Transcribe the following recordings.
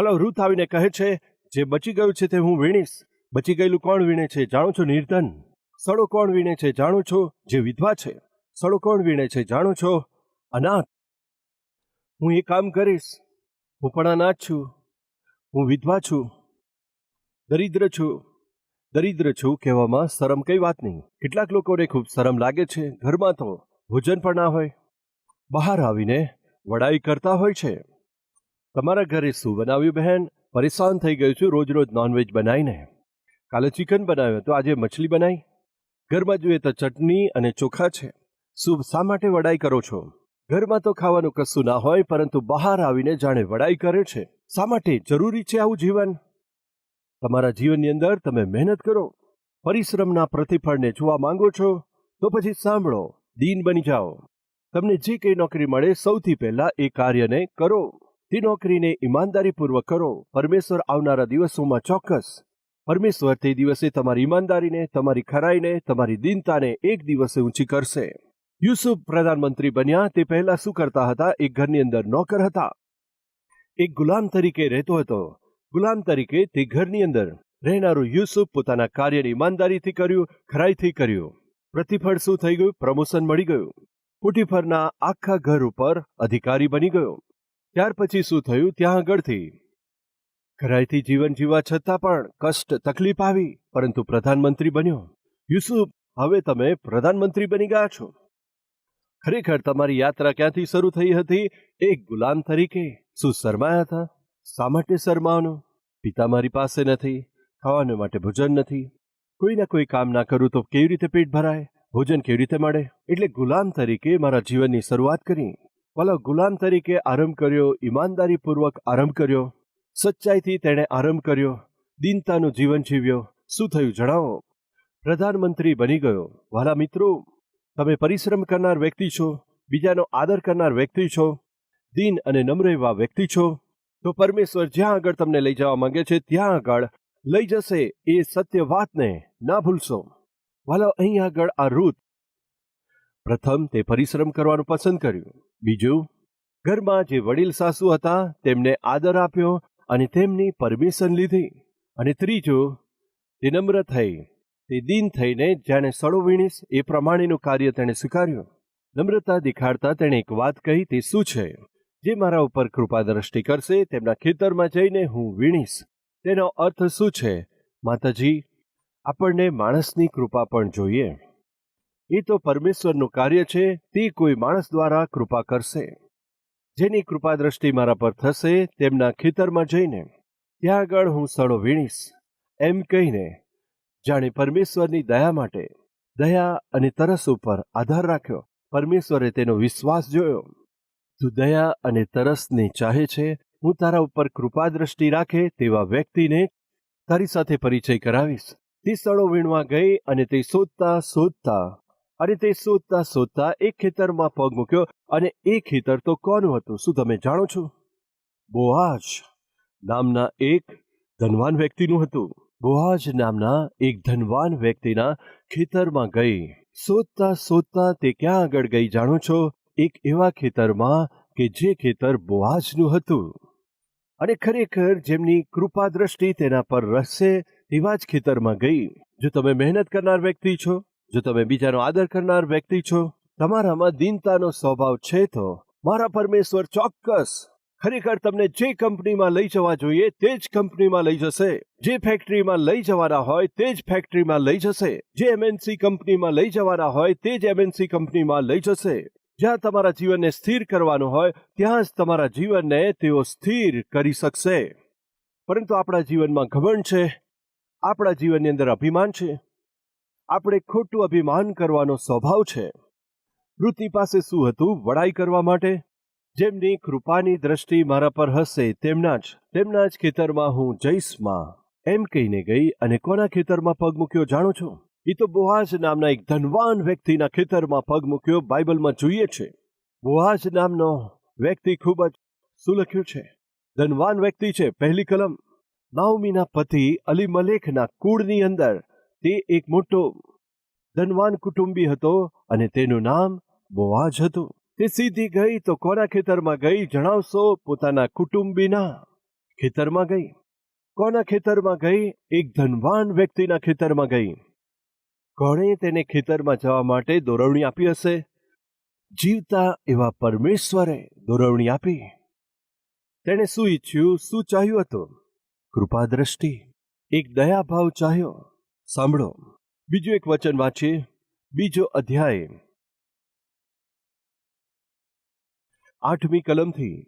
ભલો રૂથ આવીને કહે છે, જે બચી ગયું છે તે હું વીણીશ. બચી ગયેલું કોણ વીણે છે જાણો છો? નિર્ધન. સડો કોણ વીણે છે જાણો છો? જે વિધવા છે. સડો કોણ વીણે છે જાણો છો? અનાથ. હું એ કામ કરીશ. હું પણ અનાથ છું, હું વિધવા છું, દરિદ્ર છું. દરિદ્ર છું કહેવામાં શરમ કઈ વાત નહીં. કેટલાક લોકોને ખૂબ શરમ લાગે છે. ઘરમાં તો ભોજન પણ ના હોય, બહાર આવીને વડાઈ કરતા હોય છે. તમારા ઘરે શું બનાવ્યું બહેન? પરેશાન થઈ ગયું છું રોજ રોજ નોનવેજ બનાવીને. કાલે ચિકન બનાવ્યું તો આજે મછલી બનાવી. ઘરમાં જોઈએ તો ચટણી અને ચોખા છે. શું શા માટે વડાઈ કરો છો? ઘરમાં તો ખાવાનું કશું ના હોય, પરંતુ બહાર આવીને જાણે વડાઈ કરે છે. શા માટે જરૂરી છે આવું જીવન? તમારા જીવનની અંદર તમે મહેનત કરો, પરિશ્રમના પ્રતિફળને જોવા માંગો છો તો પછી સાંભળો, દીન બની જાઓ. તમને જે કંઈ નોકરી મળે સૌથી પહેલા એ કાર્યને કરો. તે નોકરીને ઈમાનદારીપૂર્વક કરો. પરમેશ્વર આવનારા દિવસોમાં ચોક્કસ પરમેશ્વર તે દિવસે તમારી ઈમાનદારીને, તમારી ખરાઈને, તમારી દીનતાને એક દિવસે ઊંચી કરશે. યુસુફ પ્રધાનમંત્રી બન્યા તે પહેલા શું કરતા હતા? એક ઘરની અંદર નોકર હતા. એક ગુલામ તરીકે રહેતો હતો. ગુલામ તરીકે તે ઘરની અંદર રહેનારો યુસુફ પોતાના કાર્યની ઈમાનદારીથી કર્યું, ખરાઈથી કર્યું. પ્રતિફળ શું થઈ ગયું? પ્રમોશન મળી ગયું. પોટીફરના આખા ઘર ઉપર અધિકારી બની ગયો. ત્યાર પછી શું થયું? ત્યાં આગળથી ખરાઈથી જીવન જીવવા છતાં પણ કષ્ટ તકલીફ આવી, પરંતુ પ્રધાનમંત્રી બન્યો. યુસુફ, હવે તમે પ્રધાનમંત્રી બની ગયા છો. ખરેખર તમારી યાત્રા ક્યાંથી શરૂ થઈ હતી? એક ગુલામ તરીકે. શું શરમાયા હતા? શા માટે શરમાવાનું? પિતા મારી પાસે નથી, ખાવાને માટે ભોજન નથી, કોઈના કોઈ કામ ના કરું તો કેવી રીતે પેટ ભરાય? ભોજન કેવી રીતે મળે? એટલે ગુલામ તરીકે મારા જીવનની શરૂઆત કરી. ભલો ગુલામ તરીકે આરંભ કર્યો, ઈમાનદારીપૂર્વક આરંભ કર્યો, સચ્ચાઈથી તેણે આરંભ કર્યો, દીનતાનું જીવન જીવ્યો. શું થયું જણાવો? પ્રધાનમંત્રી બની ગયો. વાલા મિત્રો, તમે પરિશ્રમ કરનાર વ્યક્તિ છો, બીજાનો આદર કરનાર વ્યક્તિ છો, દીન અને નમ્ર એવા વ્યક્તિ છો, તો પરમેશ્વર જ્યાં આગળ તમને લઈ જવા માંગે છે ત્યાં આગળ લઈ જશે. એ સત્ય વાતને ના ભૂલશો. વાલો, અહીં આગળ આ રૂથ પ્રથમ તે પરિશ્રમ કરવાનું પસંદ કર્યું. બીજું, ઘરમાં જે વડીલ સાસુ હતા તેમને આદર આપ્યો અને તેમની પરમિશન લીધી. અને ત્રીજું, તે નમ્ર થઈ, તે દીન થઈને જાણે સડો વીણીશ એ પ્રમાણેનું કાર્ય તેણે સ્વીકાર્યું. નમ્રતા દેખાડતા તેણે એક વાત કહી. તે શું છે? જે મારા ઉપર કૃપા દ્રષ્ટિ કરશે તેમના ખેતરમાં જઈને હું વીણીશ. તેનો અર્થ શું છે? માતાજી, આપણને માણસની કૃપા પણ જોઈએ. એ તો પરમેશ્વરનું કાર્ય છે, તે કોઈ માણસ દ્વારા કૃપા કરશે. જેની કૃપા દ્રષ્ટિ મારા પર થશે તેમના ખેતરમાં જઈને ત્યાં આગળ હું સડો વીણીશ એમ કહીને જાણે પરમેશ્વરની દયા માટે, દયા અને તરસ ઉપર આધાર રાખ્યો. પરમેશ્વરે તેનો વિશ્વાસ જોયો. તું દયા અને તરસને ચાહે છે. હું તારા ઉપર કૃપા દ્રષ્ટિ રાખે તેવા વ્યક્તિને તારી સાથે પરિચય કરાવીશ. તે સડો વીણવા ગઈ અને તે શોધતા એક ખેતરમાં પગ મૂક્યો. અને એ ખેતર તો કોનું હતું? શું તમે જાણો છો? બોઆઝ નામના એક ધનવાન વ્યક્તિનું હતું. બોઆઝ નામના એક ધનવાન વ્યક્તિના ખેતરમાં ગઈ. શોધતા તે ક્યાં આગળ ગઈ જાણો છો? એક એવા ખેતરમાં કે જે ખેતર બોઆઝનું હતું. અને ખરેખર જેમની કૃપા દ્રષ્ટિ તેના પર રહેશે એવા જ ખેતરમાં ગઈ. જો તમે મહેનત કરનાર વ્યક્તિ છો, જો તમે બીજાનો આદર કરનાર વ્યક્તિ છો, તમારામાં દીનતાનો સ્વભાવ છે, તો મારા પરમેશ્વર ચોક્કસ ખરેખર તમને જે કંપનીમાં લઈ જવા જોઈએ તે જ કંપનીમાં લઈ જશે. જે ફેક્ટરીમાં લઈ જવાના હોય તે જ ફેક્ટરીમાં લઈ જશે. જે એમએનસી કંપનીમાં લઈ જવાના હોય તે જ એમએનસી કંપનીમાં લઈ જશે. જ્યાં તમારા જીવનને સ્થિર કરવાનું હોય ત્યાં જ તમારા જીવનને તેઓ સ્થિર કરી શકશે. પરંતુ આપણા જીવનમાં ઘમંડ છે, આપણા જીવનની અંદર અભિમાન છે. આપણે ખોટું અભિમાન કરવાનો સ્વભાવ છે. રૂથની પાસે શું હતું? વડાઈ કરવા માટે. જેમની કૃપાની દ્રષ્ટિ મારા પર હશે તેમના જ ખેતરમાં હું જઈશ માં એમ કહીને ગઈ. અને કોના ખેતરમાં પગ મૂક્યો જાણો છો? એ તો બોઆઝ નામના એક ધનવાન વ્યક્તિના ખેતરમાં પગ મૂક્યો. બાઇબલમાં જોઈએ છે બોઆઝ નામનો વ્યક્તિ ખૂબ જ શું લખ્યું છે? ધનવાન વ્યક્તિ છે. પહેલી કલમ. નાઓમીના પતિ અલીમલેખના કુળની અંદર તે એક મોટો ધનવાન કુટુંબી હતો અને તેનું નામ બોઆઝ હતું. તે સીધી ગઈ તો કોના ખેતરમાં ગઈ જણાવશો? પોતાના કુટુંબીના ખેતરમાં ગઈ. કોના ખેતરમાં ગઈ? એક ધનવાન વ્યક્તિના ખેતરમાં ગઈ. કોણે તેને ખેતરમાં જવા માટે દોરવણી આપી હશે? જીવતા એવા પરમેશ્વરે દોરવણી આપી. તેણે શું ઈચ્છ્યું, શું ચાહ્યું હતું? કૃપા દ્રષ્ટિ, એક દયાભાવ ચાહ્યો. સાંભળો, બીજું એક વચન વાંચીએ. 2 અધ્યાય 8મી કલમથી.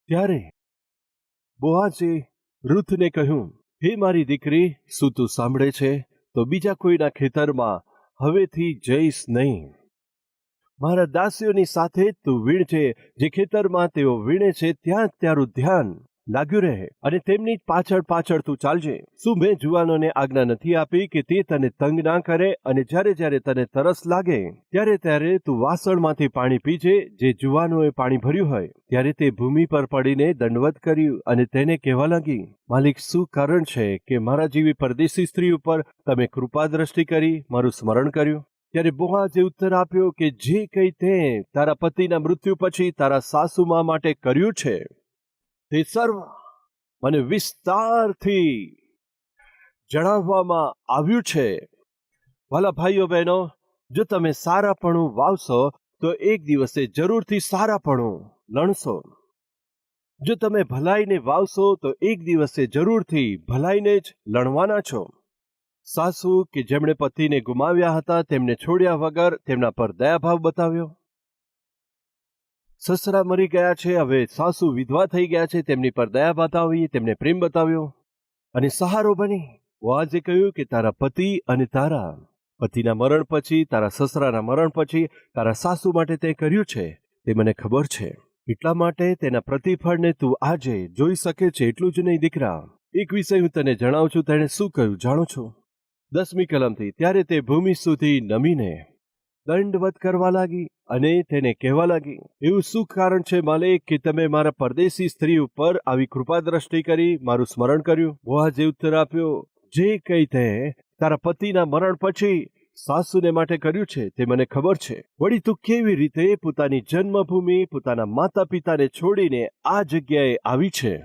ત્યારે બોઆઝે રૂથને કહ્યું, હે મારી દીકરી, શું તું સાંભળે છે? તો બીજા કોઈના ખેતરમાં હવેથી જઈશ નહીં. મારા દાસીઓની સાથે તું વીણજે. જે ખેતરમાં તેઓ વીણે છે ત્યાં તારું ધ્યાન લાગ્યું રહે, અને તેમની પાછળ પાછળ તું ચાલજે. શું મેં જુવાનોને આજ્ઞા નથી આપી કે તે તને તંગ ના કરે? અને જ્યારે જ્યારે તને તરસ લાગે ત્યારે ત્યારે તું વાસણમાંથી પાણી પીજે, જે જુવાનોએ પાણી ભર્યું હોય. ત્યારે તે ભૂમિ પર પડીને દંડવત કર્યું અને તેને કહેવા લાગી, માલિક, શું કારણ છે કે મારા જેવી પરદેશી સ્ત્રી ઉપર તમે કૃપા દ્રષ્ટિ કરી, મારું સ્મરણ કર્યું? ત્યારે બોઆઝે ઉત્તર આપ્યો કે જે કંઈ તે તારા પતિના મૃત્યુ પછી તારા સાસુમા માટે કર્યું છે તે સર્વ મને વિસ્તારથી જણાવવામાં આવ્યું છે. વાલા ભાઈઓ બહેનો, જો તમે સારાપણું વાવશો તો એક દિવસે જરૂરથી સારાપણું લણશો. જો તમે ભલાઈને વાવશો તો એક દિવસે જરૂરથી ભલાઈને જ લણવાના છો. સાસુ કે જેમણે પતિને ગુમાવ્યા હતા તેમને છોડ્યા વગર તેમના પર દયાભાવ બતાવ્યો. સસરા મરી ગયા છે, હવે સાસુ વિધવા થઈ ગયા છે, તેમની પર દયા બતાવી, તેમને પ્રેમ બતાવ્યો અને સહારો બની. બોઆઝે કહ્યું કે તારા પતિ અને તારા પતિના મરણ પછી, તારા સસરાના મરણ પછી તારા સાસુ માટે તે કર્યું છે તે મને ખબર છે. એટલા માટે તેના પ્રતિફળને તું આજે જોઈ શકે છે. એટલું જ નહીં દીકરા, એક વિષય હું તને જણાવું છું. તેણે શું કહ્યું જાણો છો? 10મી કલમથી. ત્યારે તે ભૂમિ સુધી નમીને દંડવત કરવા લાગી અને તેને કહેવા લાગી, એવું શું કારણ છે માલિક કે તમે મારા પરદેશી સ્ત્રી ઉપર આવી કૃપા દ્રષ્ટિ કરી, મારું સ્મરણ કર્યું? બોઆઝે ઉત્તર આપ્યો, જે કંઈ તે તારા પતિના મરણ પછી સાસુને માટે કર્યું છે તે મને ખબર છે. વળી તું કેવી રીતે પોતાની જન્મભૂમિ, પોતાના માતા પિતાને છોડીને આ જગ્યાએ આવી છે?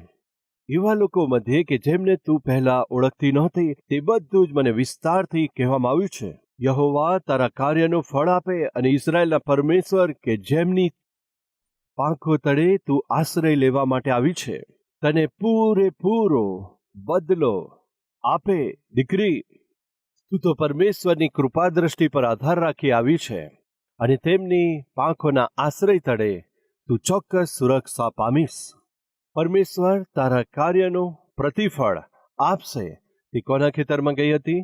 એવા લોકો મધ્યે કે જેમને તું પહેલા ઓળખતી નહોતી, તે બધું જ મને વિસ્તારથી કહેવામાં આવ્યું છે. યહોવા તારા કાર્યનું ફળ આપે, અને ઇઝરાયેલના પરમેશ્વર કે જેમની પાંખો તળે તું આશ્રય લેવા માટે આવી છે, તને પૂરેપૂરો બદલો આપે. દીકરી, તું તો પરમેશ્વરની કૃપા દ્રષ્ટિ પર આધાર રાખી આવી છે, અને તેમની પાંખોના આશ્રય તળે તું ચોક્કસ સુરક્ષા પામીશ. પરમેશ્વર તારા કાર્યનું પ્રતિફળ આપશે. તે કોના ખેતરમાં ગઈ હતી?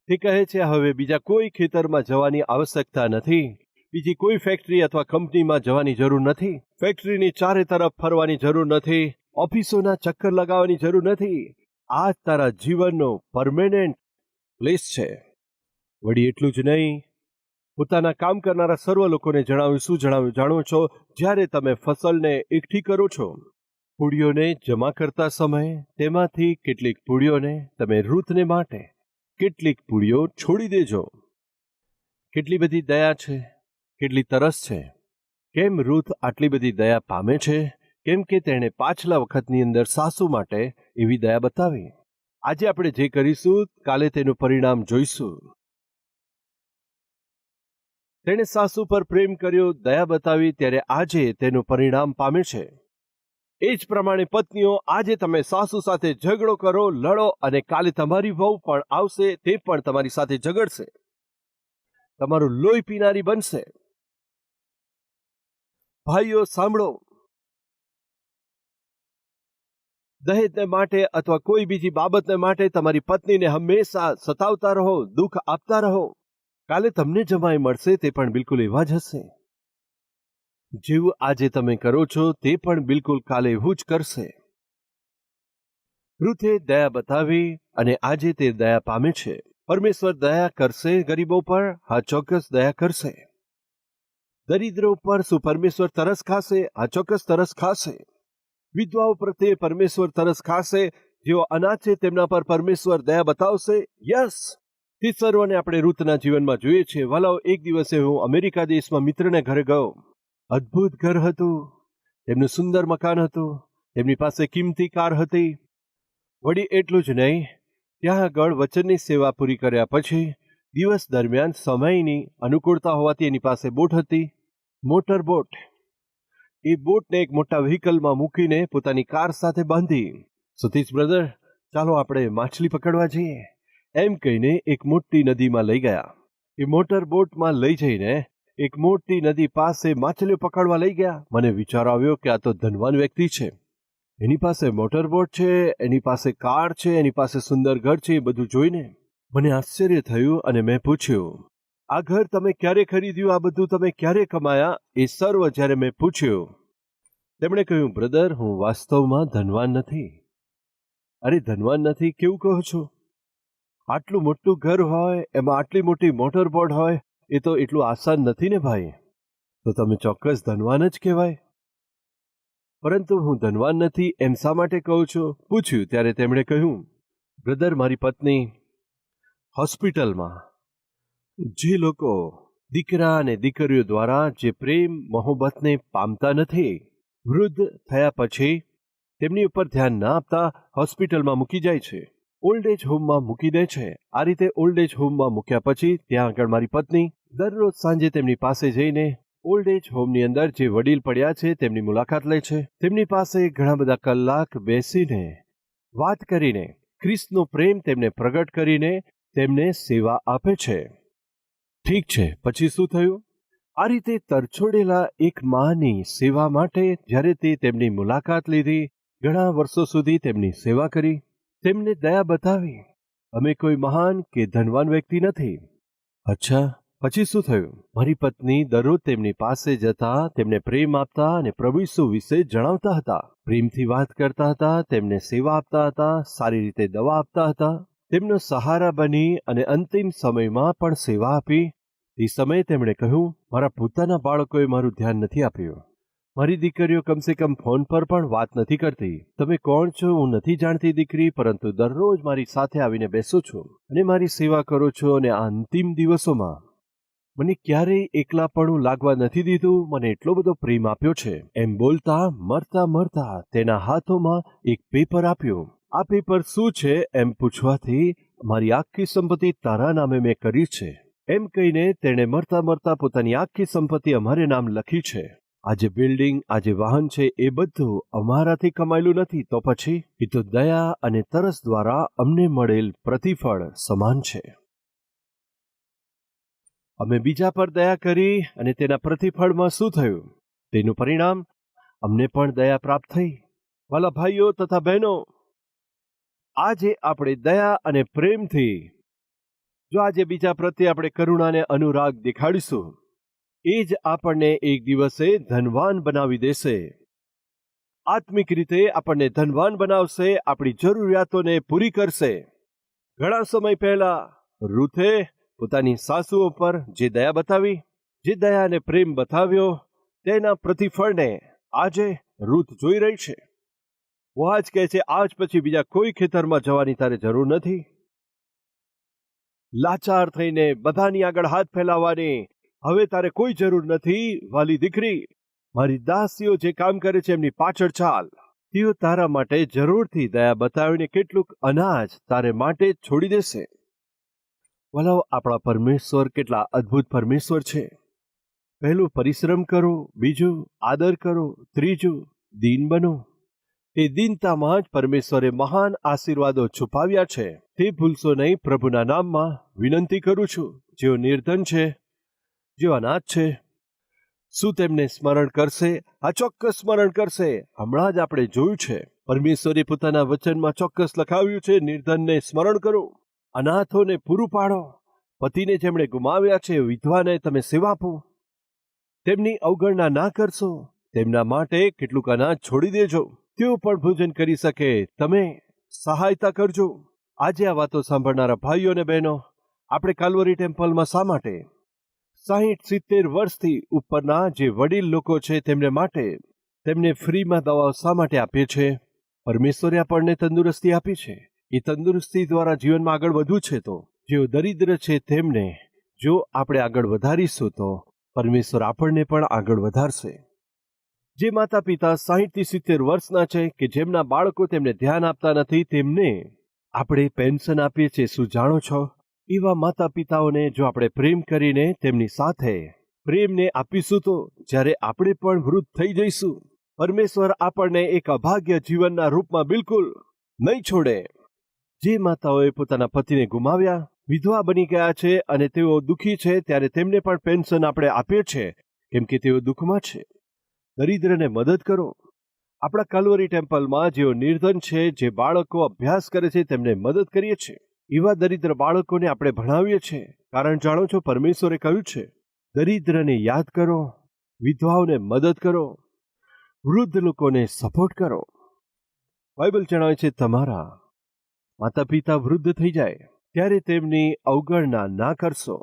તે કહે છે હવે બીજા કોઈ ખેતરમાં જવાની આવશ્યકતા નથી, બીજી કોઈ ફેક્ટરી અથવા કંપનીમાં જવાની જરૂર નથી, ફેક્ટરીની ચારે તરફ ફરવાની જરૂર નથી, ઓફિસોના ચક્કર લગાવવાની જરૂર નથી. આ તારા જીવનનો પરમેનન્ટ પ્લેસ છે. વળી એટલું જ નહીં, પોતાના કામ કરનારા સર્વ લોકોને જણાવ્યું. શું જણાવ્યું જાણો છો? જ્યારે તમે ફસલને એકઠી કરો છો, પૂળીઓને જમા કરતા સમયે તેમાંથી કેટલીક પૂળીઓને તમે રૂથને માટે કેટલીક પૂળીઓ છોડી દેજો. કેટલી બધી દયા છે, કેટલી તરસ છે! કેમ રૂથ આટલી બધી દયા પામે છે? કેમ કે તેણે પાછલા વખતની અંદર સાસુ માટે એવી દયા બતાવી. આજે આપણે જે કરીશું કાલે તેનું પરિણામ જોઈશું. તેણે સાસુ પર પ્રેમ કર્યો, દયા બતાવી, ત્યારે આજે તેનું પરિણામ પામે છે. એ જ પ્રમાણે પત્નીઓ, આજે તમે સાસુ સાથે ઝઘડો કરો, લડો, અને કાલે તમારી વહુ પણ આવશે, તે પણ તમારી સાથે ઝઘડશે, તમારું લોહી પીનારી બનશે. ભાઈઓ સાંભળો, દહેજને માટે અથવા કોઈ બીજી બાબતને માટે તમારી પત્નીને હંમેશા સતાવતા રહો, દુઃખ આપતા રહો. કાલે તમને જમાઈ મળશે તે પણ બિલકુલ એવા જ હશે. જેવું આજે તમે કરો છો તે પણ બિલકુલ કાલે એવું જ કરશે. રૂથે દયા બતાવી અને આજે તે દયા પામે છે. પરમેશ્વર દયા કરશે ગરીબો પર? હા, ચોક્કસ દયા કરશે. દરિદ્રો પર શું પરમેશ્વર તરસ ખાશે? હા, ચોક્કસ તરસ ખાશે. વિધવાઓ પ્રત્યે પરમેશ્વર તરસ ખાશે. જેઓ અનાથ છે તેમના પર પરમેશ્વર દયા બતાવશે. યસ, તે સર્વને આપણે રૂથના જીવનમાં જોઈએ છીએ. વાલાઓ, એક દિવસે હું અમેરિકા દેશમાં મિત્રને ઘરે ગયો. અદ્ભુત ઘર હતું, તેમનું સુંદર મકાન હતું, તેમની પાસે કિંમતી કાર હતી. વળી એટલું જ નહીં, ત્યાં આગળ વચનની સેવા પૂરી કર્યા પછી દિવસ દરમિયાન સમયની અનુકૂળતા હોવાથી એની પાસે બોટ હતી, મોટર બોટ. એ બોટને એક મોટા વ્હીકલમાં મૂકીને પોતાની કાર સાથે બાંધી, સતીશ બ્રધર, ચાલો આપણે માછલી પકડવા જઈએ, એમ કહીને એક મોટી નદીમાં લઈ ગયા. એ મોટર બોટમાં લઈ જઈને એક મોટી નદી પાસે માછલીઓ પકડવા લઈ ગયા. મને વિચાર આવ્યો કે આ તો ધનવાન વ્યક્તિ છે. એની પાસે મોટર બોટ છે, એની પાસે કાર છે, એની પાસે સુંદર ઘર છે. એ બધું જોઈને મને આશ્ચર્ય થયું અને મેં પૂછ્યું, આ ઘર તમે ક્યારે ખરીદ્યું? આ બધું તમે ક્યારે કમાયા? એ સર્વ જ્યારે મેં પૂછ્યું, તેમણે કહ્યું, બ્રધર, હું વાસ્તવમાં ધનવાન નથી. અરે ધનવાન નથી કેવું કહો છો? આટલું મોટું ઘર હોય, એમાં આટલી મોટી મોટર બોટ હોય, એ તો એટલું આસાન નથી ને ભાઈ. તો તમે ચોક્કસ ધનવાન જ કહેવાય. પરંતુ હું ધનવાન નથી એમ શા માટે કહું છું? પૂછ્યું ત્યારે તેમણે કહ્યું, બ્રધર, મારી પત્ની હોસ્પિટલમાં જે લોકો દીકરા અને દીકરીઓ દ્વારા જે પ્રેમ મોહબ્બતને પામતા નથી, વૃદ્ધ થયા પછી તેમની ઉપર ધ્યાન ના આપતા હોસ્પિટલમાં મૂકી જાય છે, ઓલ્ડ એજ હોમમાં મૂકી દે છે. આ રીતે ઓલ્ડ એજ હોમમાં મૂક્યા પછી ત્યાં આગળ મારી પત્ની દરરોજ સાંજે તેમની પાસે જઈને ઓલ્ડ એજ હોમની અંદર જે વડીલ પડ્યા છે તેમની મુલાકાત લે છે. તેમની પાસે ઘણા બધા કલાક બેસીને વાત કરીને ખ્રિસ્તનો પ્રેમ તેમને પ્રગટ કરીને તેમને સેવા આપે છે. ઠીક છે, પછી શું થયું? આ રીતે તરછોડેલા એક માની સેવા માટે જ્યારે તે તેમની મુલાકાત લીધી, ઘણા વર્ષો સુધી તેમની સેવા કરી, તેમને દયા બતાવી. અમે કોઈ મહાન કે ધનવાન વ્યક્તિ નથી. અચ્છા, પછી શું થયું? મારી પત્ની દરરોજ તેમની પાસે જતા, તેમને પ્રેમ આપતા અને પ્રભુ ઈસુ વિશે જણાવતા હતા, પ્રેમથી વાત કરતા હતા, તેમને સેવા આપતા હતા, સારી રીતે દવા આપતા હતા, તેમનો સહારા બની અને અંતિમ સમયમાં પણ સેવા આપી. તે સમયે તેમણે કહ્યું, મારા પોતાના બાળકોએ મારું ધ્યાન નથી આપ્યું. મારી દીકરીઓ કમસે કમ ફોન પર પણ વાત નથી કરતી. તમે કોણ છો હું નથી જાણતી દીકરી, પરંતુ દરરોજ મારી સાથે આવીને બેસો છો અને મારી સેવા કરો છો, અને આ અંતિમ દિવસોમાં મને ક્યારેય એકલાપણું લાગવા નથી દીધું. મને એટલો બધો પ્રેમ આપ્યો છે. એમ બોલતા મરતા મરતા તેના હાથોમાં એક પેપર આપ્યું. આ પેપર શું છે એમ પૂછવાથી, મારી આખી સંપત્તિ તારા નામે મેં કરી છે એમ કહીને તેણે મરતા મરતા પોતાની આખી સંપત્તિ અમારે નામ લખી છે. આજે બિલ્ડિંગ, આજે વાહન છે, એ બધું અમારાથી કમાયેલું નથી. તો પછી એ તો દયા અને તરસ દ્વારા અમને મળેલ પ્રતિફળ સમાન છે. અમે બીજા પર દયા કરી અને તેના પ્રતિફળમાં શું થયું? તેનું પરિણામ અમને પણ દયા પ્રાપ્ત થઈ. વાલા ભાઈઓ તથા બહેનો, આજે આપણે દયા અને પ્રેમથી જો આજે બીજા પ્રત્યે આપણે કરુણા અને અનુરાગ દેખાડીશું, એ જ આપણને એક દિવસે ધનવાન બનાવી દેશે. આત્મિક રીતે આપણને ધનવાન બનાવશે, આપણી જરૂરિયાતોને પૂરી કરશે. ઘણા સમય પહેલા રૂથે પોતાની સાસુઓ પર જે દયા બતાવી, જે દયા અને પ્રેમ બતાવ્યો, તેના પ્રતિફળને આજે રૂથ જોઈ રહી છે. વહાજ કહે છે, આજ પછી બીજા કોઈ ખેતરમાં જવાની તારે જરૂર નથી. લાચાર થઈને બધાની આગળ હાથ ફેલાવવાની હવે તારે કોઈ જરૂર નથી. વાલી દીકરી, મારી દાસીઓ જે કામ કરે છે એમની પાછળ ચાલ. તેઓ તારા માટે જરૂરથી દયા બતાવીને કેટલુંક અનાજ તારે માટે છોડી દેશે. વલાઓ, આપણા પરમેશ્વર કેટલા અદ્ભુત પરમેશ્વર છે. પહેલું પરિશ્રમ કરો, બીજું આદર કરો, ત્રીજું દીન બનો. એ દીનતામાં જ પરમેશ્વરે મહાન આશીર્વાદો છુપાવ્યા છે. તે ભૂલશો નહીં. પ્રભુના નામમાં વિનંતી કરું છું, જેઓ નિર્ધન છે, જેઓ અનાથ છે, શું તેમને સ્મરણ કરશે? આ ચોક્કસ સ્મરણ કરશે. હમણાં જ આપણે જોયું છે, પરમેશ્વરે પોતાના વચનમાં ચોક્કસ લખાવ્યું છે, નિર્ધનને સ્મરણ કરો, અનાથોને પૂરું પાડો, પતિને જેમણે ગુમાવ્યા છે, વિધવાને તમે સેવા આપો, તેમની અવગણના ના કરશો, તેમના માટે કેટલુંક અનાજ છોડી દેજો, તેઓ પણ ભોજન કરી શકે, તમે સહાયતા કરજો. આજે આ વાતો સાંભળનારા ભાઈઓ અને બહેનો, આપણે કાલ્વરી ટેમ્પલમાં શા માટે 60-70 વર્ષથી ઉપરના જે વડીલ લોકો છે તેમને માટે તેમને ફ્રીમાં દવાઓ શા માટે આપીએ છે? પરમેશ્વરે આપણને તંદુરસ્તી આપી છે. એ તંદુરસ્તી દ્વારા જીવનમાં આગળ વધવું છે. તો જેઓ દરિદ્ર છે તેમને જો આપણે આગળ વધારીશું તો પરમેશ્વર આપણને પણ આગળ વધારશે. જે માતા પિતા 60-70 વર્ષના છે કે જેમના બાળકો તેમને ધ્યાન આપતા નથી, તેમને આપણે પેન્શન આપીએ છીએ. શું જાણો છો? એવા માતા પિતાઓને જો આપણે પ્રેમ કરીને તેમની સાથે પ્રેમને આપીશું તો જ્યારે આપણે પણ વૃદ્ધ થઈ જઈશું, પરમેશ્વર આપણને એક અભાગ્ય જીવનના રૂપમાં બિલકુલ નહીં છોડે. જે માતાઓએ પોતાના પતિને ગુમાવ્યા, વિધવા બની ગયા છે અને તેઓ દુઃખી છે, ત્યારે તેમને પણ પેન્શન આપણે આપીએ છીએ કેમ કે તેઓ દુઃખમાં છે. દરિદ્રને મદદ કરો. આપણા કલ્વરી ટેમ્પલમાં જેઓ નિર્ધન છે, જે બાળકો અભ્યાસ કરે છે, તેમને મદદ કરીએ છીએ. એવા દરિદ્ર બાળકોને આપણે ભણાવીએ છીએ, કારણ જાણો છો પરમેશ્વરે કહ્યું છે, દરિદ્રને યાદ કરો, વિધવાઓને મદદ કરો, વૃદ્ધ લોકોને સપોર્ટ કરો. બાઇબલ જણાવે છે, તમારા માતા પિતા વૃદ્ધ થઈ જાય ત્યારે તેમની અવગણના ના કરશો.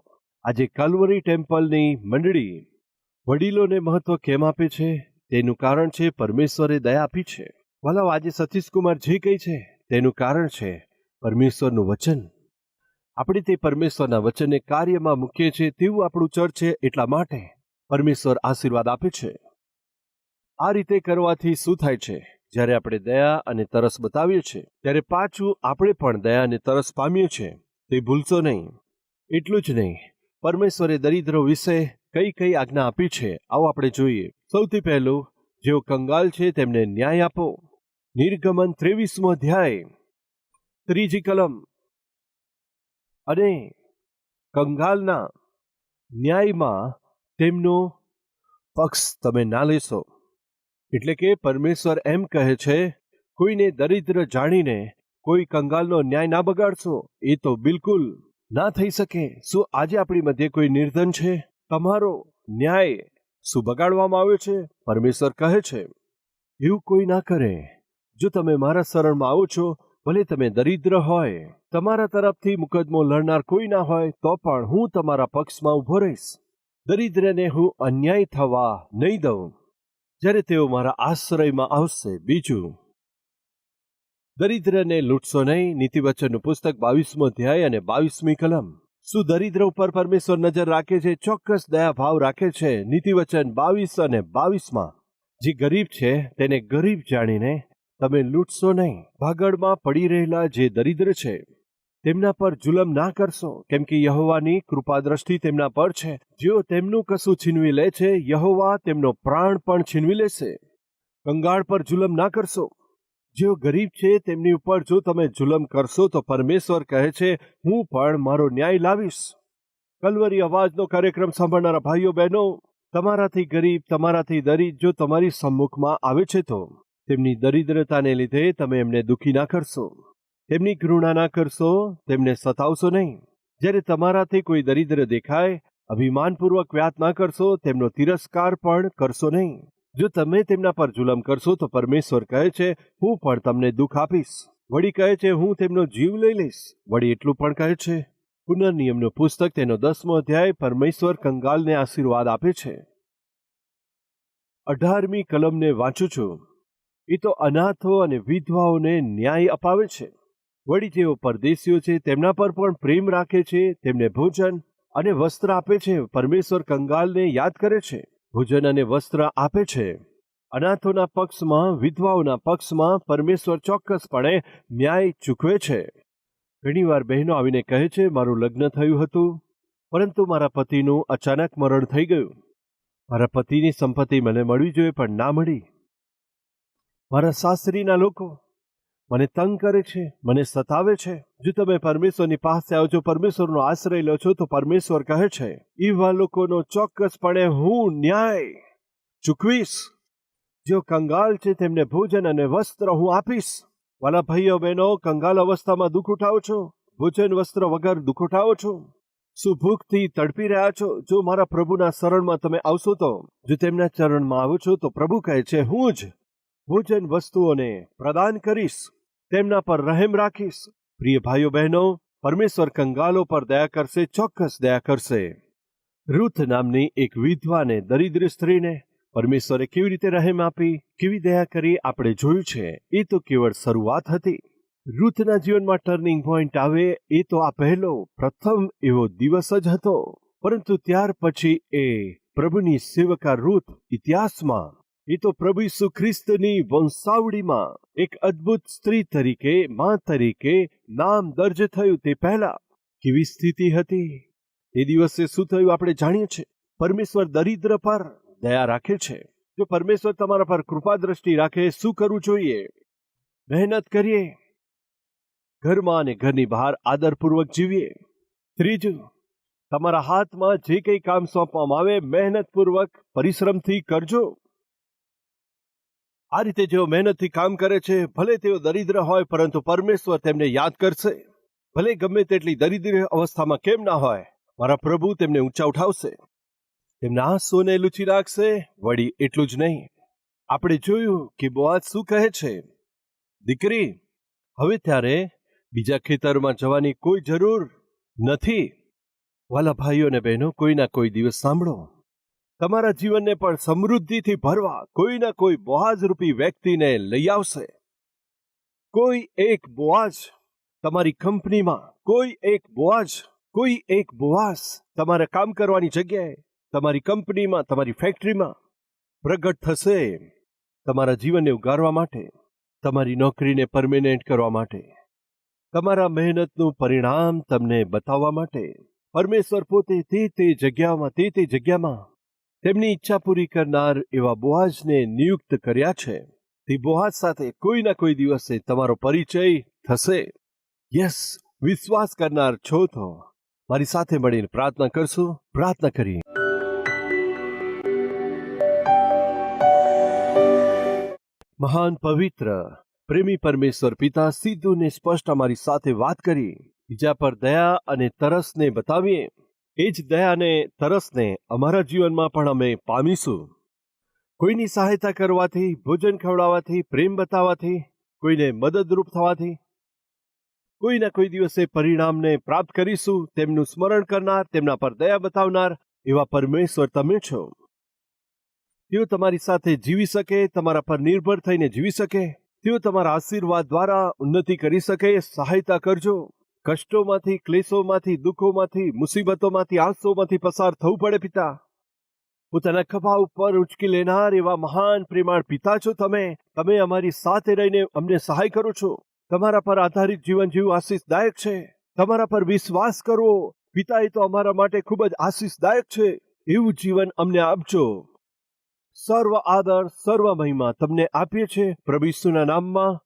આજે કલ્વરી ટેમ્પલની મંડળી વડીલોને મહત્વ કેમ આપે છે? તેનું કારણ છે પરમેશ્વરે દયા આપી છે. વાલાઓ, આજે સતીશકુમાર જે કહે છે તેનું કારણ છે પરમેશ્વરનું વચન. આપણે તે પરમેશ્વરના વચનને કાર્યમાં મૂકીએ છીએ તેવું આપણું ચર્ચ છે. એટલા માટે પરમેશ્વર આશીર્વાદ આપે છે. આ રીતે કરવાથી શું થાય છે? જ્યારે આપણે દયા અને તરસ બતાવીએ છીએ ત્યારે પાછું આપણે પણ દયા અને તરસ પામીએ છીએ. તે ભૂલશો નહીં. એટલું જ નહીં, પરમેશ્વરે દરિદ્રો વિશે કઈ કઈ આજ્ઞા આપી છે આવો આપણે જોઈએ. સૌથી પહેલું, જેઓ કંગાલ છે તેમને ન્યાય આપો. નિર્ગમન 23મો અધ્યાય 3જી કલમ. અને કંગાલના ન્યાયમાં તેમનો પક્ષ તમે ના લેશો. એટલે કે પરમેશ્વર એમ કહે છે, કોઈને દરિદ્ર જાણીને કોઈ કંગાલનો ન્યાય ના બગાડશો. એ તો બિલકુલ ના થઈ શકે. શું આજે આપણી મધ્યે કોઈ નિર્ધન છે? તમારો ન્યાય શું બગાડવામાં આવ્યો છે? પરમેશ્વર કહે છે એવું કોઈ ના કરે. જો તમે મારા શરણમાં આવો છો, ભલે તમે દરિદ્ર હોય, તમારા તરફથી મુકદ્દમો લડનાર કોઈ ના હોય, તો પણ હું તમારા પક્ષમાં ઊભો રહીશ. દરિદ્રને હું અન્યાય થવા નહીં દઉં જ્યારે તેઓ મારા આશ્રયમાં આવશે. બીજું, દરિદ્રને લૂંટશો નહીં. નીતિવચનનું પુસ્તક 22મો અધ્યાય અને 22મી કલમ. શું દરિદ્ર ઉપર પરમેશ્વર નજર રાખે છે? ચોક્કસ દયા ભાવ રાખે છે. નીતિવચન 22 અને 22માં, જે ગરીબ છે તેને ગરીબ જાણીને તમે લૂંટશો નહીં. ભાગળમાં પડી રહેલા જે દરિદ્ર છે તેમના પર જુલમ ના કરશો, કેમ કે યહોવાની કૃપા દ્રષ્ટિ તેમના પર છે. જેઓ તેમનું કશું છીનવી લે છે, યહોવા તેમનો પ્રાણ પણ છીનવી લેશે. કંગાળ પર જુલમ ના કરશો. જેઓ ગરીબ છે તેમની ઉપર જો તમે જુલમ કરશો તો પરમેશ્વર કહે છે, હું પણ મારો ન્યાય લાવીશ. કલ્વરી અવાજનો કાર્યક્રમ સાંભળનારા ભાઈઓ બહેનો, તમારાથી ગરીબ, તમારાથી દરિદ્ર જો તમારી સમ્મુખમાં આવે છે તો તેમની દરિદ્રતાને લીધે તમે એમને દુઃખી ના કરશો, તેમની ઘૃણા ના કરશો, તેમને સતાવશો નહીં. જ્યારે તમારાથી કોઈ દરિદ્ર દેખાય, અભિમાનપૂર્વક વ્યાત ના કરશો, તેમનો તિરસ્કાર પણ કરશો નહીં. જો તમે તેમના પર જુલમ કરશો તો પરમેશ્વર કહે છે, હું પણ તમને દુઃખ આપીશ. વળી કહે છે, હું તેમનો જીવ લઈ લઈશ. વળી એટલું પણ કહે છે, પુનર્નિયમનું પુસ્તક તેનો 10મો અધ્યાય, પરમેશ્વર કંગાલને આશીર્વાદ આપે છે. 18મી કલમને વાંચું છું. એ તો અનાથો અને વિધવાઓને ન્યાય અપાવે છે. વળી જેઓ પરદેશીઓ છે તેમના પર પણ પ્રેમ રાખે છે, તેમને ભોજન અને વસ્ત્ર આપે છે. પરમેશ્વર કંગાલને યાદ કરે છે, ભોજન અને વસ્ત્ર આપે છે. અનાથોના પક્ષમાં, વિધવાઓના પક્ષમાં પરમેશ્વર ચોક્કસપણે ન્યાય ચૂકવે છે. ઘણીવાર બહેનો આવીને કહે છે, મારું લગ્ન થયું હતું પરંતુ મારા પતિનું અચાનક મરણ થઈ ગયું. મારા પતિની સંપત્તિ મને મળવી જોઈએ પણ ના મળી. મારા સાસરીના લોકો મને તંગ કરે છે, મને સતાવે છે. જો તમે પરમેશ્વરની પાસે આવો છો, પરમેશ્વરનો આશ્રય લો છો, તો પરમેશ્વર કહે છે, એવા લોકોનો ચોક્કસપણે હું ન્યાય ચૂકવીશ. જો કંગાલ છે તેમને ભોજન અને વસ્ત્ર હું આપીશ. વાલા ભાઈઓ બહેનો, કંગાલ અવસ્થામાં દુઃખ ઉઠાવો છો, ભોજન વસ્ત્ર વગર દુઃખ ઉઠાવો છો, શું ભૂખથી તડપી રહ્યા છો? જો મારા પ્રભુના શરણમાં તમે આવશો તો, જો તેમના ચરણમાં આવો છો તો પ્રભુ કહે છે, હું જ ભોજન વસ્તુઓને પ્રદાન કરીશ, તેમના પર રહેમ રાખીશ. પ્રિય ભાઈઓ બહેનો, પરમેશ્વર કંગાલો પર દયા કરશે, ચોક્કસ દયા કરશે. રૂથ નામની એક વિધવાને, દરિદ્ર સ્ત્રીને પરમેશ્વરે કેવી રીતે રહેમ આપી, કેવી દયા કરી, આપણે જોયું છે. એ તો કેવળ શરૂઆત હતી. રૂથના જીવનમાં ટર્નિંગ પોઈન્ટ આવે એ તો આ પહેલો પ્રથમ એવો દિવસ જ હતો. પરંતુ ત્યાર પછી એ પ્રભુની સેવકા રૂથ ઇતિહાસમાં એ તો પ્રભુ ઈસુ ખ્રિસ્તની વંશાવળીમાં એક અદ્ભુત સ્ત્રી તરીકે, માં તરીકે નામ દર્જ થયું તે પહેલા કેવી સ્થિતિ હતી. તે દિવસે શું થયું આપણે જાણીએ છીએ. પરમેશ્વર દરિદ્ર પર દયા રાખે છે. જો પરમેશ્વર તમારા પર કૃપા દ્રષ્ટિ રાખે, શું કરવું જોઈએ? મહેનત કરીએ, ઘરમાં અને ઘરની બહાર આદરપૂર્વક જીવીએ. ત્રીજું, તમારા હાથમાં જે કંઈ કામ સોંપવામાં આવે મહેનતપૂર્વક પરિશ્રમથી કરજો. આ રીતે જેઓ મહેનતથી કામ કરે છે, ભલે તેઓ દરિદ્ર હોય, પરંતુ પરમેશ્વર તેમને યાદ કરશે. ભલે ગમે તેટલી દરિદ્ર અવસ્થામાં કેમ ના હોય, મારા પ્રભુ તેમને ઊંચા ઉઠાવશે, તેમના આંસુઓને લૂછી નાખશે. વળી એટલું જ નહીં, આપણે જોયું કે બોઆઝ શું કહે છે, દીકરી, હવે ત્યારે બીજા ખેતરમાં જવાની કોઈ જરૂર નથી. વાલા ભાઈઓ અને બહેનો, કોઈના કોઈ દિવસ સાંભળો, તમારા જીવનને પણ સમૃદ્ધિથી ભરવા કોઈના કોઈ બોઆઝ રૂપી વ્યક્તિને લઈ આવશે. કોઈ એક બોઆઝ તમારી કંપનીમાં, કોઈ એક બોઆઝ તમારે કામ કરવાની જગ્યાએ, તમારી કંપનીમાં, તમારી ફેક્ટરીમાં પ્રગટ થશે. તમારા જીવનને ઉગારવા માટે, તમારી નોકરીને પરમેનન્ટ કરવા માટે, તમારા મહેનતનું પરિણામ તમને બતાવવા માટે પરમેશ્વર પોતે તે જગ્યામાં તેમની ઈચ્છા પૂરી કરનાર એવા બોઆઝને નિયુક્ત કર્યા છે. તે બોઆઝ સાથે કોઈના કોઈ દિવસે તમારો પરિચય થશે. યસ, વિશ્વાસ કરનાર છો તો મારી સાથે મળીને પ્રાર્થના કરશું. પ્રાર્થના કરીએ. મહાન પવિત્ર પ્રેમી પરમેશ્વર પિતા, સીધું ને સ્પષ્ટ અમારી સાથે વાત કરી, બીજા પર દયા અને તરસને બતાવીએ. એ જ દયા અને તરસને અમારા જીવનમાં પણ અમે પામીશું. કોઈની સહાયતા કરવાથી, ભોજન ખવડાવવાથી, પ્રેમ બતાવવાથી, કોઈને મદદરૂપ થવાથી કોઈના કોઈ દિવસે પરિણામને પ્રાપ્ત કરીશું. તેમનું સ્મરણ કરનાર, તેમના પર દયા બતાવનાર એવા પરમેશ્વર તમે છો. તેઓ તમારી સાથે જીવી શકે, તમારા પર નિર્ભર થઈને જીવી શકે, તેઓ તમારા આશીર્વાદ દ્વારા ઉન્નતિ કરી શકે. સહાયતા કરજો. કષ્ટોમાંથી, ક્લેશોમાંથી, દુઃખોમાંથી, મુસીબતોમાંથી, આંસુઓમાંથી પસાર થવું પડે પિતા. પોતાના ખભા ઉપર ઉચકી લેનાર એવા મહાન પ્રેમાળ પિતા છો તમે. તમે અમારી સાથે રહીને અમને સહાય કરો છો. તમારા પર આધારિત જીવન જીવવું આશીષદાયક છે. તમારા પર વિશ્વાસ કરવો પિતા, એ તો અમારા માટે ખૂબ જ આશીષદાયક છે. એવું જીવન અમને આપજો. સર્વ આદર, સર્વ મહિમા તમને આપીએ છીએ. પ્રભુ ઈસુના નામમાં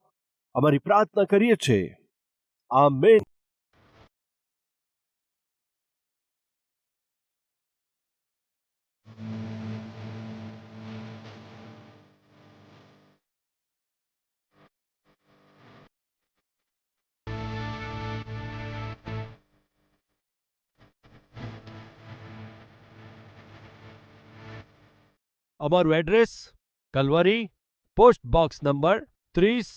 અમારી પ્રાર્થના કરીએ છીએ. આમેન. અમારું address Calvary, post box number 30,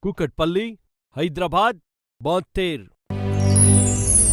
Kukatpally, Hyderabad 72.